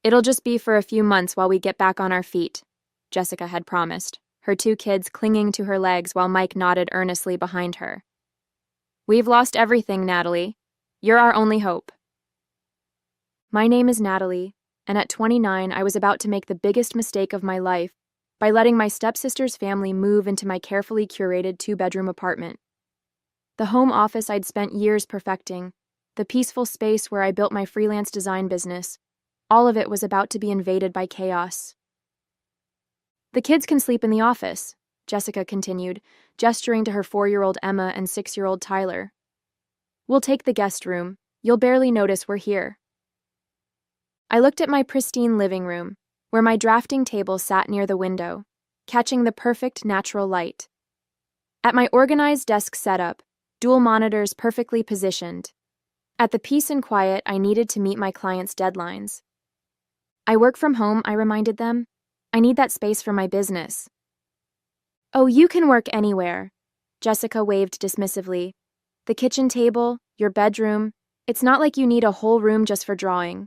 It'll just be for a few months while we get back on our feet, Jessica had promised, her two kids clinging to her legs while Mike nodded earnestly behind her. We've lost everything, Natalie. You're our only hope. My name is Natalie, and at 29 I was about to make the biggest mistake of my life by letting my stepsister's family move into my carefully curated 2-bedroom apartment. The home office I'd spent years perfecting, the peaceful space where I built my freelance design business, all of it was about to be invaded by chaos. The kids can sleep in the office, Jessica continued, gesturing to her 4-year-old Emma and 6-year-old Tyler. We'll take the guest room. You'll barely notice we're here. I looked at my pristine living room, where my drafting table sat near the window, catching the perfect natural light. At my organized desk setup, dual monitors perfectly positioned. At the peace and quiet I needed to meet my clients' deadlines. I work from home, I reminded them. I need that space for my business. Oh, you can work anywhere, Jessica waved dismissively. The kitchen table, your bedroom, it's not like you need a whole room just for drawing.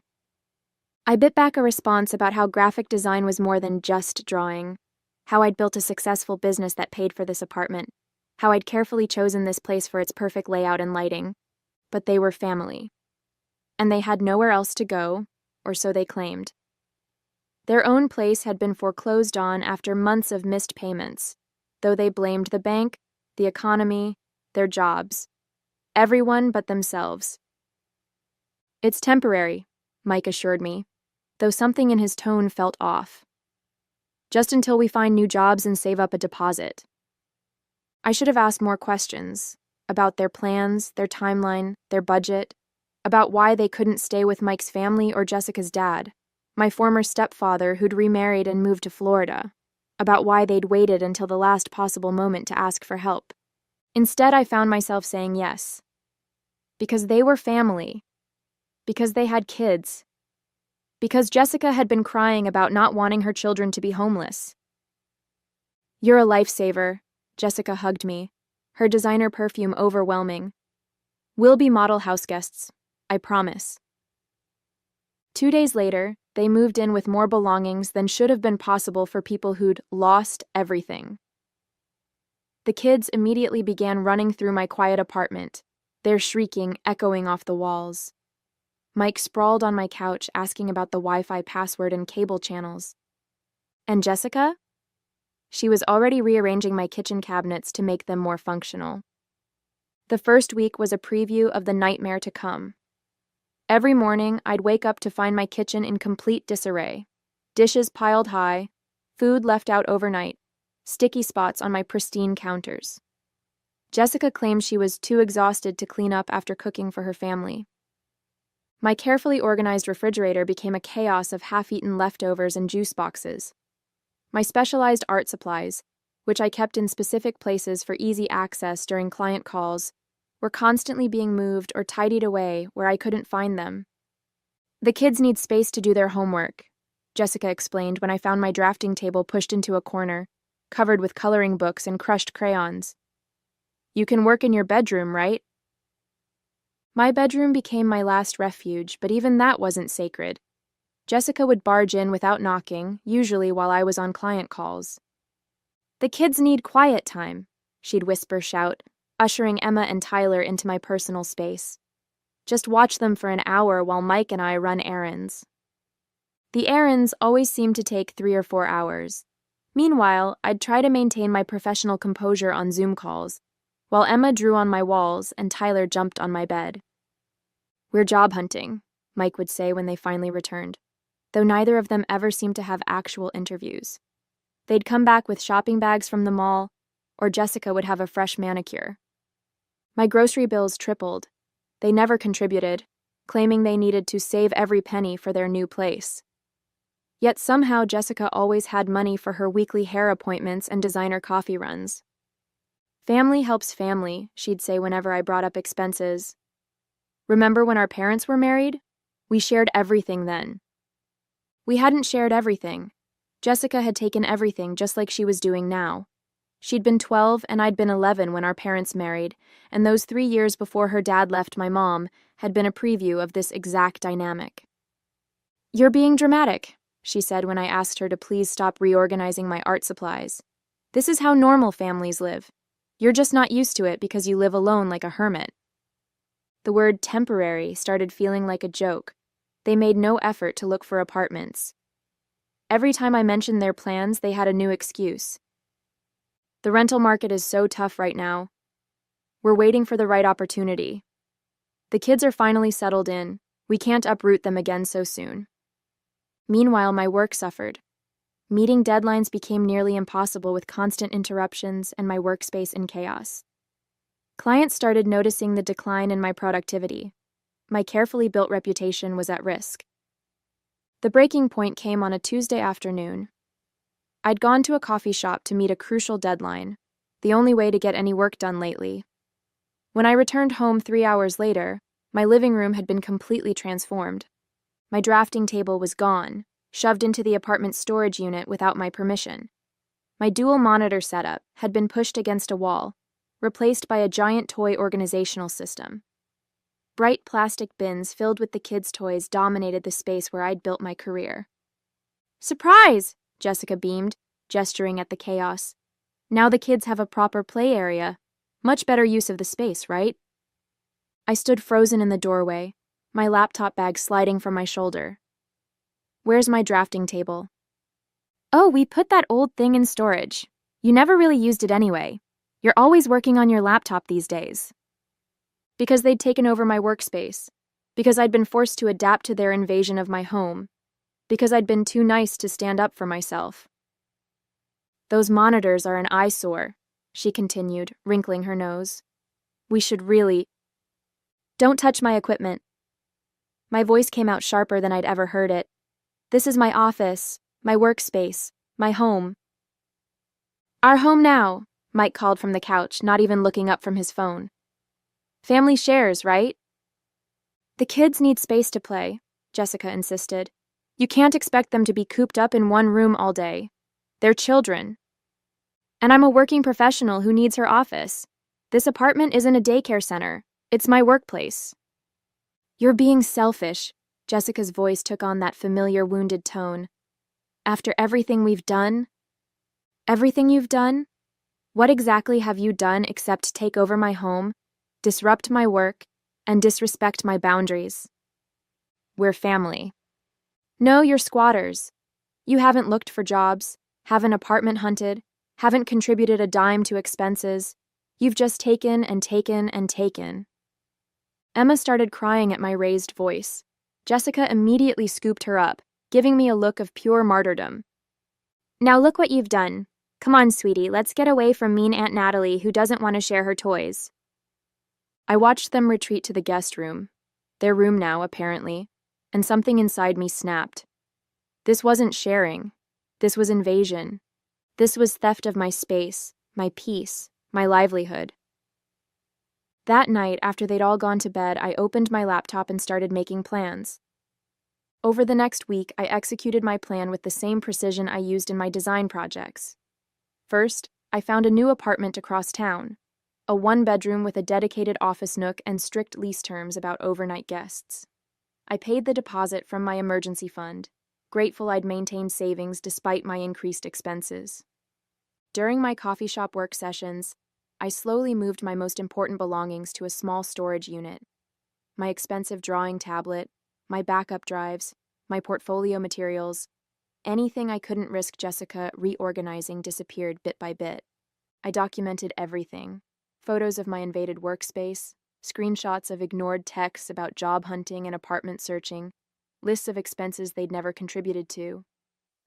I bit back a response about how graphic design was more than just drawing, how I'd built a successful business that paid for this apartment, how I'd carefully chosen this place for its perfect layout and lighting. But they were family. And they had nowhere else to go, or so they claimed. Their own place had been foreclosed on after months of missed payments, though they blamed the bank, the economy, their jobs. Everyone but themselves. It's temporary, Mike assured me, though something in his tone felt off. Just until we find new jobs and save up a deposit. I should have asked more questions about their plans, their timeline, their budget, about why they couldn't stay with Mike's family or Jessica's dad, my former stepfather who'd remarried and moved to Florida, about why they'd waited until the last possible moment to ask for help. Instead, I found myself saying yes. Because they were family. Because they had kids. Because Jessica had been crying about not wanting her children to be homeless. You're a lifesaver, Jessica hugged me, her designer perfume overwhelming. We'll be model house guests, I promise. 2 days later, they moved in with more belongings than should have been possible for people who'd lost everything. The kids immediately began running through my quiet apartment, their shrieking echoing off the walls. Mike sprawled on my couch asking about the Wi-Fi password and cable channels. And Jessica? She was already rearranging my kitchen cabinets to make them more functional. The first week was a preview of the nightmare to come. Every morning, I'd wake up to find my kitchen in complete disarray. Dishes piled high, food left out overnight, sticky spots on my pristine counters. Jessica claimed she was too exhausted to clean up after cooking for her family. My carefully organized refrigerator became a chaos of half-eaten leftovers and juice boxes. My specialized art supplies, which I kept in specific places for easy access during client calls, were constantly being moved or tidied away where I couldn't find them. The kids need space to do their homework, Jessica explained when I found my drafting table pushed into a corner, covered with coloring books and crushed crayons. You can work in your bedroom, right? My bedroom became my last refuge, but even that wasn't sacred. Jessica would barge in without knocking, usually while I was on client calls. The kids need quiet time, she'd whisper-shout, ushering Emma and Tyler into my personal space. Just watch them for an hour while Mike and I run errands. The errands always seemed to take 3 or 4 hours. Meanwhile, I'd try to maintain my professional composure on Zoom calls, while Emma drew on my walls and Tyler jumped on my bed. We're job hunting, Mike would say when they finally returned, though neither of them ever seemed to have actual interviews. They'd come back with shopping bags from the mall, or Jessica would have a fresh manicure. My grocery bills tripled. They never contributed, claiming they needed to save every penny for their new place. Yet somehow Jessica always had money for her weekly hair appointments and designer coffee runs. Family helps family, she'd say whenever I brought up expenses. Remember when our parents were married? We shared everything then. We hadn't shared everything. Jessica had taken everything just like she was doing now. She'd been 12 and I'd been 11 when our parents married, and those 3 years before her dad left my mom had been a preview of this exact dynamic. You're being dramatic, she said when I asked her to please stop reorganizing my art supplies. This is how normal families live. You're just not used to it because you live alone like a hermit. The word temporary started feeling like a joke. They made no effort to look for apartments. Every time I mentioned their plans, they had a new excuse. The rental market is so tough right now. We're waiting for the right opportunity. The kids are finally settled in. We can't uproot them again so soon. Meanwhile, my work suffered. Meeting deadlines became nearly impossible with constant interruptions and my workspace in chaos. Clients started noticing the decline in my productivity. My carefully built reputation was at risk. The breaking point came on a Tuesday afternoon. I'd gone to a coffee shop to meet a crucial deadline, the only way to get any work done lately. When I returned home 3 hours later, my living room had been completely transformed. My drafting table was gone, shoved into the apartment's storage unit without my permission. My dual monitor setup had been pushed against a wall, replaced by a giant toy organizational system. Bright plastic bins filled with the kids' toys dominated the space where I'd built my career. Surprise! Jessica beamed, gesturing at the chaos. Now the kids have a proper play area. Much better use of the space, right? I stood frozen in the doorway, my laptop bag sliding from my shoulder. Where's my drafting table? Oh, we put that old thing in storage. You never really used it anyway. You're always working on your laptop these days. Because they'd taken over my workspace. Because I'd been forced to adapt to their invasion of my home. Because I'd been too nice to stand up for myself. Those monitors are an eyesore, she continued, wrinkling her nose. We should really... Don't touch my equipment. My voice came out sharper than I'd ever heard it. This is my office, my workspace, my home. Our home now, Mike called from the couch, not even looking up from his phone. Family shares, right? The kids need space to play, Jessica insisted. You can't expect them to be cooped up in one room all day. They're children. And I'm a working professional who needs her office. This apartment isn't a daycare center. It's my workplace. You're being selfish, Jessica's voice took on that familiar wounded tone. After everything we've done? Everything you've done? What exactly have you done except take over my home, disrupt my work, and disrespect my boundaries? We're family. No, you're squatters. You haven't looked for jobs, haven't apartment hunted, haven't contributed a dime to expenses. You've just taken and taken and taken. Emma started crying at my raised voice. Jessica immediately scooped her up, giving me a look of pure martyrdom. Now look what you've done. Come on, sweetie, let's get away from mean Aunt Natalie who doesn't want to share her toys. I watched them retreat to the guest room. Their room now, apparently, and something inside me snapped. This wasn't sharing. This was invasion. This was theft of my space, my peace, my livelihood. That night, after they'd all gone to bed, I opened my laptop and started making plans. Over the next week, I executed my plan with the same precision I used in my design projects. First, I found a new apartment across town, a one-bedroom with a dedicated office nook and strict lease terms about overnight guests. I paid the deposit from my emergency fund, grateful I'd maintained savings despite my increased expenses. During my coffee shop work sessions, I slowly moved my most important belongings to a small storage unit. My expensive drawing tablet, my backup drives, my portfolio materials, anything I couldn't risk Jessica reorganizing disappeared bit by bit. I documented everything. Photos of my invaded workspace, screenshots of ignored texts about job hunting and apartment searching, lists of expenses they'd never contributed to.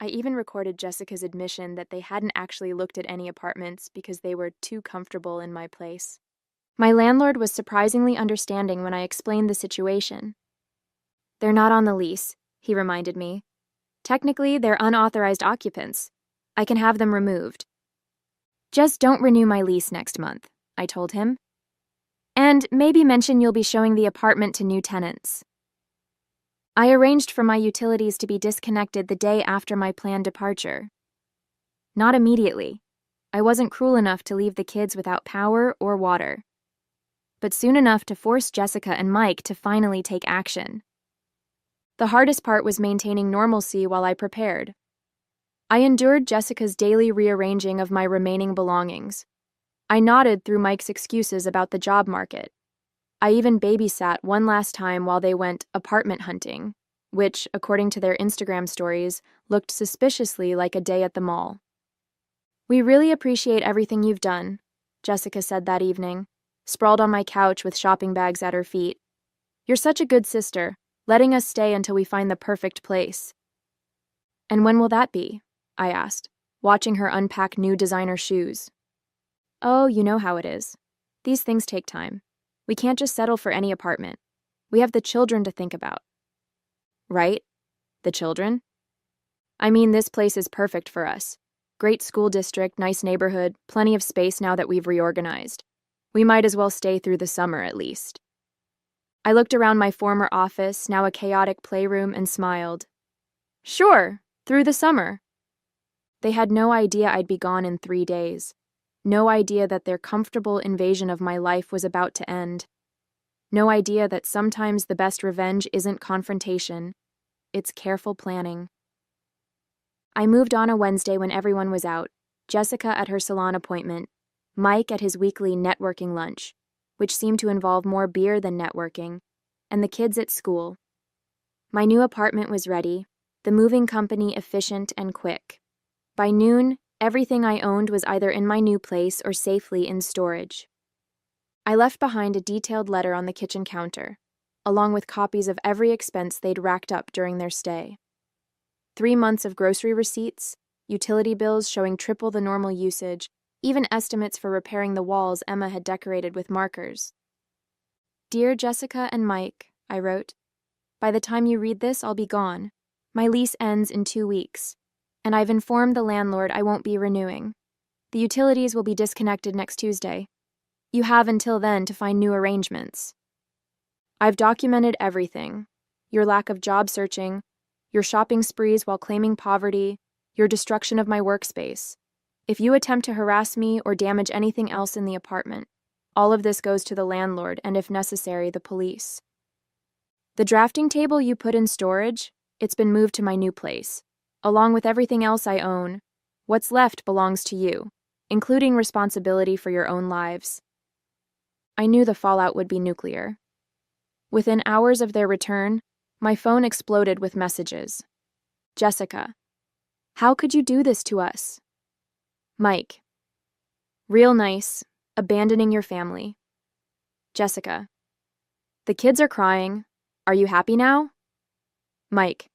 I even recorded Jessica's admission that they hadn't actually looked at any apartments because they were too comfortable in my place. My landlord was surprisingly understanding when I explained the situation. They're not on the lease, he reminded me. Technically, they're unauthorized occupants. I can have them removed. Just don't renew my lease next month, I told him. And maybe mention you'll be showing the apartment to new tenants. I arranged for my utilities to be disconnected the day after my planned departure. Not immediately. I wasn't cruel enough to leave the kids without power or water. But soon enough to force Jessica and Mike to finally take action. The hardest part was maintaining normalcy while I prepared. I endured Jessica's daily rearranging of my remaining belongings. I nodded through Mike's excuses about the job market. I even babysat one last time while they went apartment hunting, which, according to their Instagram stories, looked suspiciously like a day at the mall. "We really appreciate everything you've done," Jessica said that evening, sprawled on my couch with shopping bags at her feet. "You're such a good sister, letting us stay until we find the perfect place." "And when will that be?" I asked, watching her unpack new designer shoes. "Oh, you know how it is. These things take time. We can't just settle for any apartment. We have the children to think about." "Right? The children?" "I mean, this place is perfect for us. Great school district, nice neighborhood, plenty of space now that we've reorganized. We might as well stay through the summer at least." I looked around my former office, now a chaotic playroom, and smiled. "Sure, through the summer." They had no idea I'd be gone in 3 days. No idea that their comfortable invasion of my life was about to end. No idea that sometimes the best revenge isn't confrontation, it's careful planning. I moved on a Wednesday when everyone was out, Jessica at her salon appointment, Mike at his weekly networking lunch, which seemed to involve more beer than networking, and the kids at school. My new apartment was ready, the moving company efficient and quick. By noon, everything I owned was either in my new place or safely in storage. I left behind a detailed letter on the kitchen counter, along with copies of every expense they'd racked up during their stay. 3 months of grocery receipts, utility bills showing triple the normal usage, even estimates for repairing the walls Emma had decorated with markers. "Dear Jessica and Mike," I wrote, "by the time you read this, I'll be gone. My lease ends in 2 weeks, and I've informed the landlord I won't be renewing. The utilities will be disconnected next Tuesday. You have until then to find new arrangements. I've documented everything: your lack of job searching, your shopping sprees while claiming poverty, your destruction of my workspace. If you attempt to harass me or damage anything else in the apartment, all of this goes to the landlord and, if necessary, the police. The drafting table you put in storage, it's been moved to my new place. Along with everything else I own, what's left belongs to you, including responsibility for your own lives." I knew the fallout would be nuclear. Within hours of their return, my phone exploded with messages. Jessica: "How could you do this to us?" Mike: "Real nice, abandoning your family." Jessica: "The kids are crying. Are you happy now?" Mike: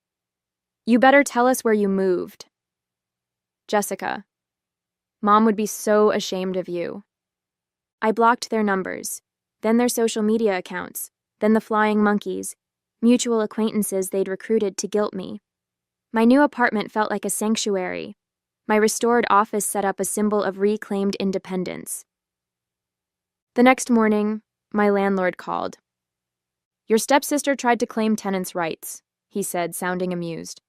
"You better tell us where you moved." Jessica: "Mom would be so ashamed of you." I blocked their numbers, then their social media accounts, then the flying monkeys, mutual acquaintances they'd recruited to guilt me. My new apartment felt like a sanctuary. My restored office set up a symbol of reclaimed independence. The next morning, my landlord called. "Your stepsister tried to claim tenants' rights," he said, sounding amused.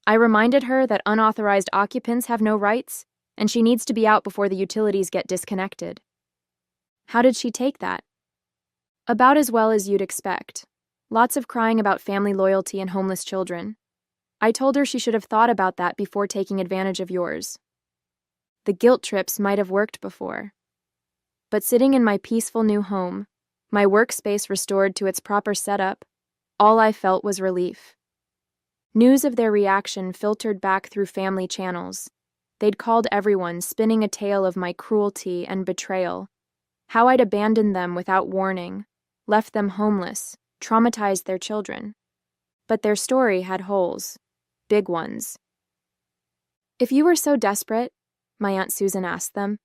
I reminded her that unauthorized occupants have no rights, and she needs to be out before the utilities get disconnected. How did she take that? About as well as you'd expect. Lots of crying about family loyalty and homeless children. I told her she should have thought about that before taking advantage of yours. The guilt trips might have worked before. But sitting in my peaceful new home, my workspace restored to its proper setup, all I felt was relief. News of their reaction filtered back through family channels. They'd called everyone, spinning a tale of my cruelty and betrayal, how I'd abandoned them without warning, left them homeless, traumatized their children. But their story had holes, big ones. "If you were so desperate," my Aunt Susan asked them,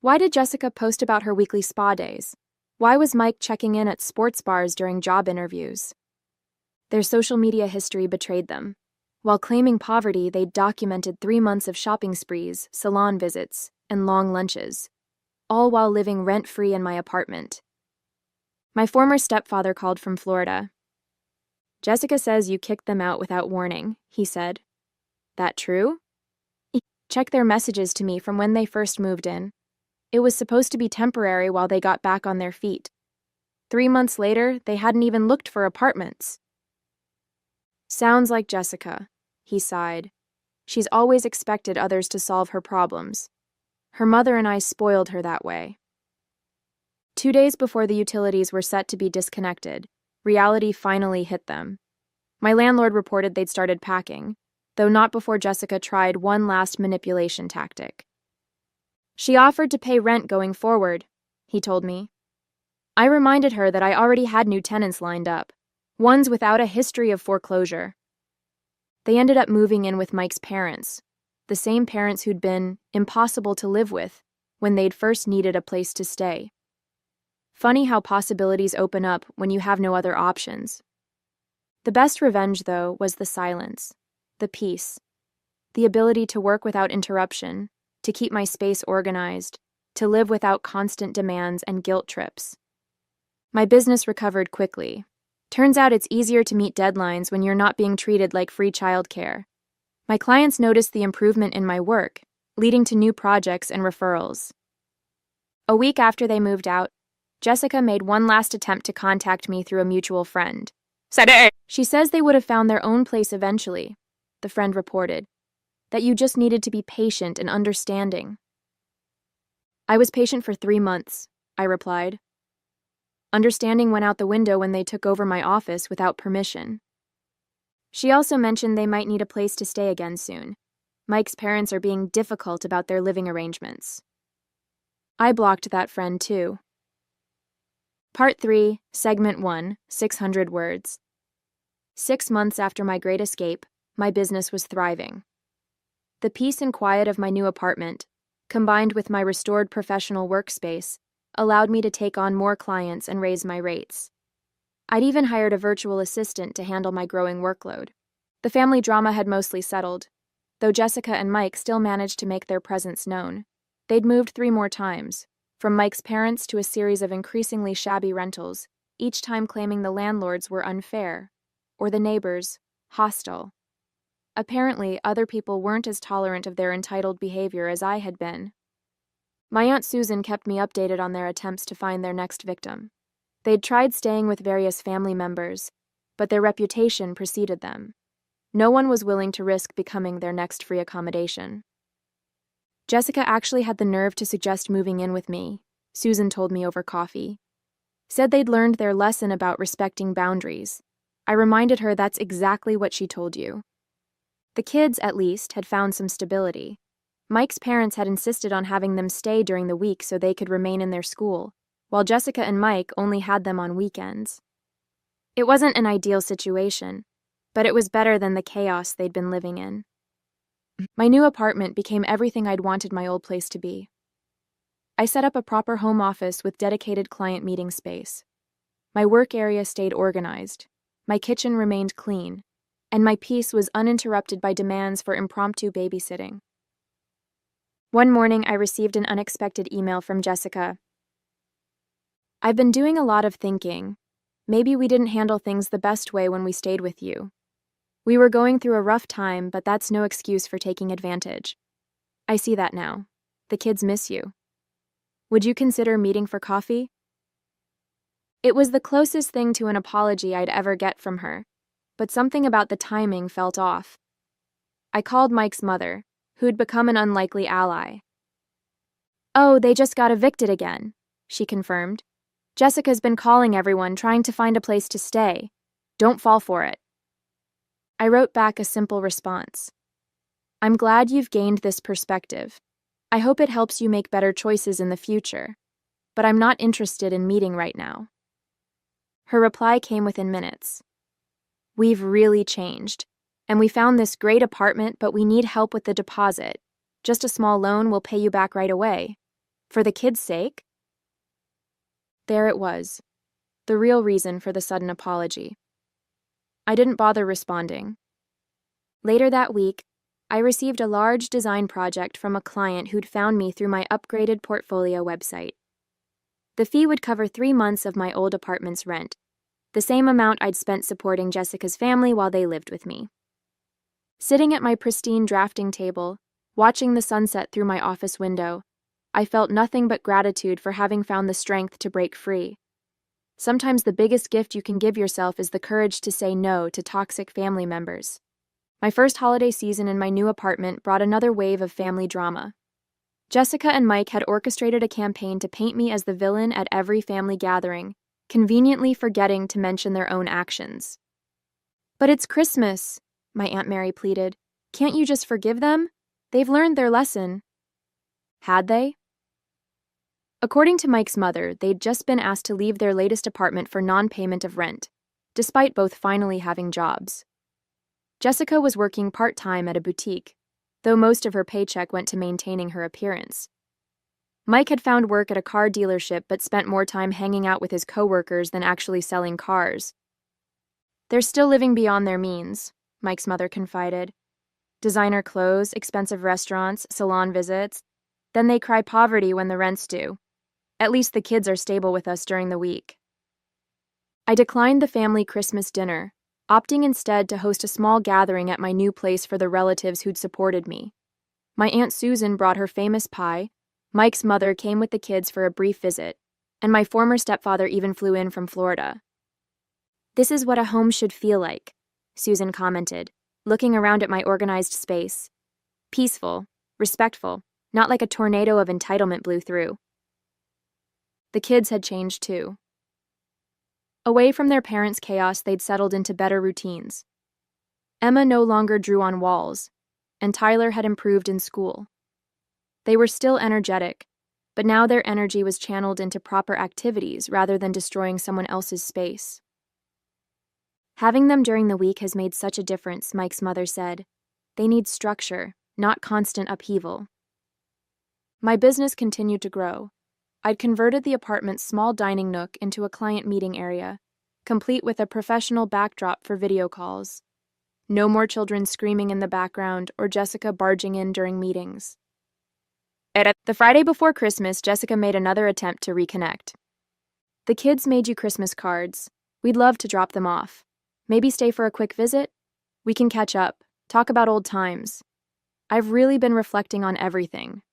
"why did Jessica post about her weekly spa days? Why was Mike checking in at sports bars during job interviews?" Their social media history betrayed them. While claiming poverty, they documented 3 months of shopping sprees, salon visits, and long lunches, all while living rent-free in my apartment. My former stepfather called from Florida. "Jessica says you kicked them out without warning," he said. "That true?" "Check their messages to me from when they first moved in. It was supposed to be temporary while they got back on their feet. 3 months later, they hadn't even looked for apartments." Sounds like Jessica, he sighed. She's always expected others to solve her problems. Her mother and I spoiled her that way. 2 days before the utilities were set to be disconnected, reality finally hit them. My landlord reported they'd started packing, though not before Jessica tried one last manipulation tactic. She offered to pay rent going forward, he told me. I reminded her that I already had new tenants lined up, ones without a history of foreclosure. They ended up moving in with Mike's parents, the same parents who'd been impossible to live with when they'd first needed a place to stay. Funny how possibilities open up when you have no other options. The best revenge, though, was the silence, the peace, the ability to work without interruption, to keep my space organized, to live without constant demands and guilt trips. My business recovered quickly. Turns out it's easier to meet deadlines when you're not being treated like free childcare. My clients noticed the improvement in my work, leading to new projects and referrals. A week after they moved out, Jessica made one last attempt to contact me through a mutual friend. She says they would have found their own place eventually, the friend reported, that you just needed to be patient and understanding. I was patient for 3 months, I replied. Understanding went out the window when they took over my office without permission. She also mentioned they might need a place to stay again soon. Mike's parents are being difficult about their living arrangements. I blocked that friend too. Part 3, Segment 1, 600 words. 6 months after my great escape, my business was thriving. The peace and quiet of my new apartment, combined with my restored professional workspace, allowed me to take on more clients and raise my rates. I'd even hired a virtual assistant to handle my growing workload. The family drama had mostly settled, though Jessica and Mike still managed to make their presence known. They'd moved 3 more times, from Mike's parents to a series of increasingly shabby rentals, each time claiming the landlords were unfair, or the neighbors, hostile. Apparently, other people weren't as tolerant of their entitled behavior as I had been. My Aunt Susan kept me updated on their attempts to find their next victim. They'd tried staying with various family members, but their reputation preceded them. No one was willing to risk becoming their next free accommodation. Jessica actually had the nerve to suggest moving in with me, Susan told me over coffee. Said they'd learned their lesson about respecting boundaries. I reminded her that's exactly what she told you. The kids, at least, had found some stability. Mike's parents had insisted on having them stay during the week so they could remain in their school, while Jessica and Mike only had them on weekends. It wasn't an ideal situation, but it was better than the chaos they'd been living in. My new apartment became everything I'd wanted my old place to be. I set up a proper home office with dedicated client meeting space. My work area stayed organized. My kitchen remained clean, and my peace was uninterrupted by demands for impromptu babysitting. One morning, I received an unexpected email from Jessica. I've been doing a lot of thinking. Maybe we didn't handle things the best way when we stayed with you. We were going through a rough time, but that's no excuse for taking advantage. I see that now. The kids miss you. Would you consider meeting for coffee? It was the closest thing to an apology I'd ever get from her, but something about the timing felt off. I called Mike's mother, who'd become an unlikely ally. Oh, they just got evicted again, she confirmed. Jessica's been calling everyone, trying to find a place to stay. Don't fall for it. I wrote back a simple response. I'm glad you've gained this perspective. I hope it helps you make better choices in the future, but I'm not interested in meeting right now. Her reply came within minutes. We've really changed, and we found this great apartment, but we need help with the deposit. Just a small loan will pay you back right away. For the kids' sake? There it was, the real reason for the sudden apology. I didn't bother responding. Later that week, I received a large design project from a client who'd found me through my upgraded portfolio website. The fee would cover 3 months of my old apartment's rent, the same amount I'd spent supporting Jessica's family while they lived with me. Sitting at my pristine drafting table, watching the sunset through my office window, I felt nothing but gratitude for having found the strength to break free. Sometimes the biggest gift you can give yourself is the courage to say no to toxic family members. My first holiday season in my new apartment brought another wave of family drama. Jessica and Mike had orchestrated a campaign to paint me as the villain at every family gathering, conveniently forgetting to mention their own actions. "But it's Christmas," my Aunt Mary pleaded. "Can't you just forgive them? They've learned their lesson." Had they? According to Mike's mother, they'd just been asked to leave their latest apartment for non-payment of rent, despite both finally having jobs. Jessica was working part-time at a boutique, though most of her paycheck went to maintaining her appearance. Mike had found work at a car dealership but spent more time hanging out with his coworkers than actually selling cars. "They're still living beyond their means," Mike's mother confided. "Designer clothes, expensive restaurants, salon visits. Then they cry poverty when the rent's due. At least the kids are stable with us during the week." I declined the family Christmas dinner, opting instead to host a small gathering at my new place for the relatives who'd supported me. My Aunt Susan brought her famous pie, Mike's mother came with the kids for a brief visit, and my former stepfather even flew in from Florida. "This is what a home should feel like," Susan commented, looking around at my organized space. "Peaceful, respectful, not like a tornado of entitlement blew through." The kids had changed too. Away from their parents' chaos, they'd settled into better routines. Emma no longer drew on walls, and Tyler had improved in school. They were still energetic, but now their energy was channeled into proper activities rather than destroying someone else's space. "Having them during the week has made such a difference," Mike's mother said. "They need structure, not constant upheaval." My business continued to grow. I'd converted the apartment's small dining nook into a client meeting area, complete with a professional backdrop for video calls. No more children screaming in the background or Jessica barging in during meetings. The Friday before Christmas, Jessica made another attempt to reconnect. "The kids made you Christmas cards. We'd love to drop them off. Maybe stay for a quick visit? We can catch up, talk about old times. I've really been reflecting on everything."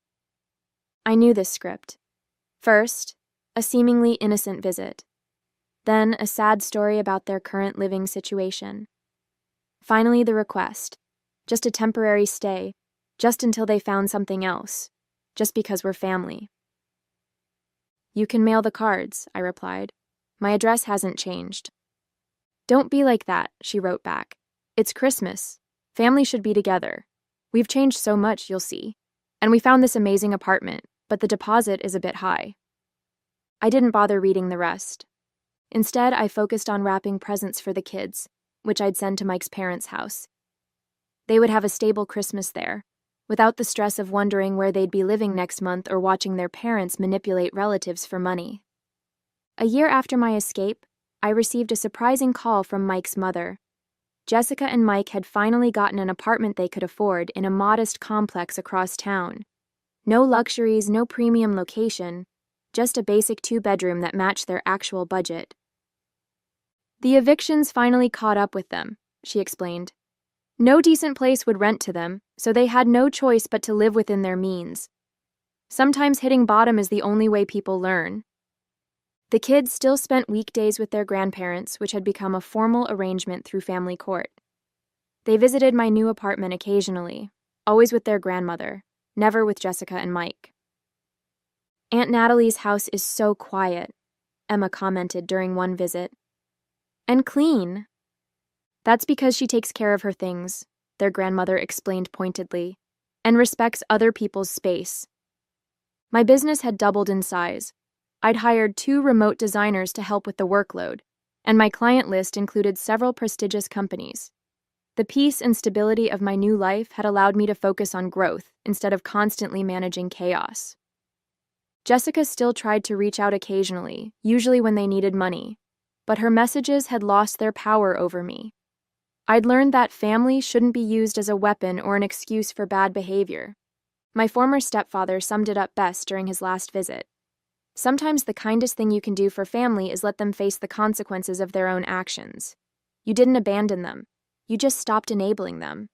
I knew this script. First, a seemingly innocent visit. Then a sad story about their current living situation. Finally, the request. Just a temporary stay, just until they found something else, just because we're family. "You can mail the cards," I replied. "My address hasn't changed." "Don't be like that," she wrote back. "It's Christmas. Family should be together. We've changed so much, you'll see. And we found this amazing apartment, but the deposit is a bit high." I didn't bother reading the rest. Instead, I focused on wrapping presents for the kids, which I'd send to Mike's parents' house. They would have a stable Christmas there, without the stress of wondering where they'd be living next month or watching their parents manipulate relatives for money. A year after my escape, I received a surprising call from Mike's mother. Jessica and Mike had finally gotten an apartment they could afford in a modest complex across town. No luxuries, no premium location, just a basic 2-bedroom that matched their actual budget. "The evictions finally caught up with them," she explained. "No decent place would rent to them, so they had no choice but to live within their means. Sometimes hitting bottom is the only way people learn." The kids still spent weekdays with their grandparents, which had become a formal arrangement through family court. They visited my new apartment occasionally, always with their grandmother, never with Jessica and Mike. "Aunt Natalie's house is so quiet," Emma commented during one visit. "And clean." "That's because she takes care of her things," their grandmother explained pointedly, "and respects other people's space." My business had doubled in size. I'd hired 2 remote designers to help with the workload, and my client list included several prestigious companies. The peace and stability of my new life had allowed me to focus on growth instead of constantly managing chaos. Jessica still tried to reach out occasionally, usually when they needed money, but her messages had lost their power over me. I'd learned that family shouldn't be used as a weapon or an excuse for bad behavior. My former stepfather summed it up best during his last visit. "Sometimes the kindest thing you can do for family is let them face the consequences of their own actions. You didn't abandon them. You just stopped enabling them."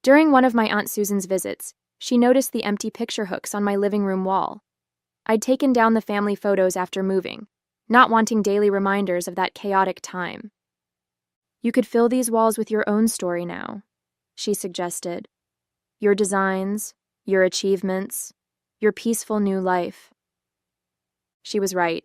During one of my Aunt Susan's visits, she noticed the empty picture hooks on my living room wall. I'd taken down the family photos after moving, not wanting daily reminders of that chaotic time. You could fill these walls with your own story now, she suggested. Your designs, your achievements, your peaceful new life. She was right.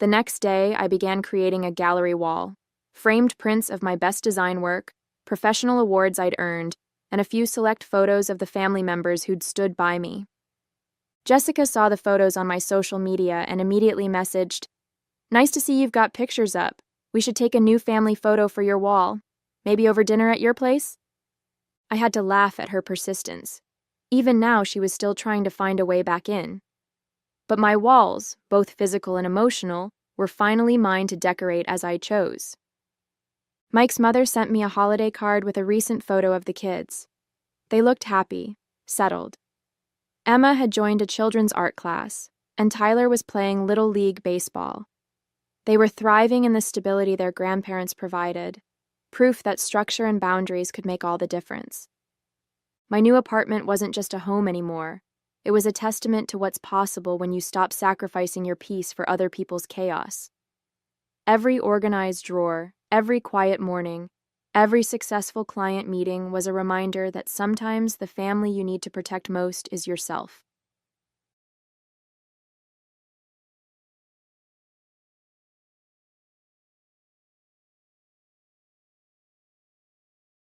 The next day, I began creating a gallery wall, framed prints of my best design work, professional awards I'd earned, and a few select photos of the family members who'd stood by me. Jessica saw the photos on my social media and immediately messaged, "Nice to see you've got pictures up. We should take a new family photo for your wall. Maybe over dinner at your place?" I had to laugh at her persistence. Even now, she was still trying to find a way back in. But my walls, both physical and emotional, were finally mine to decorate as I chose. Mike's mother sent me a holiday card with a recent photo of the kids. They looked happy, settled. Emma had joined a children's art class, and Tyler was playing Little League baseball. They were thriving in the stability their grandparents provided, proof that structure and boundaries could make all the difference. My new apartment wasn't just a home anymore. It was a testament to what's possible when you stop sacrificing your peace for other people's chaos. Every organized drawer, every quiet morning, every successful client meeting was a reminder that sometimes the family you need to protect most is yourself.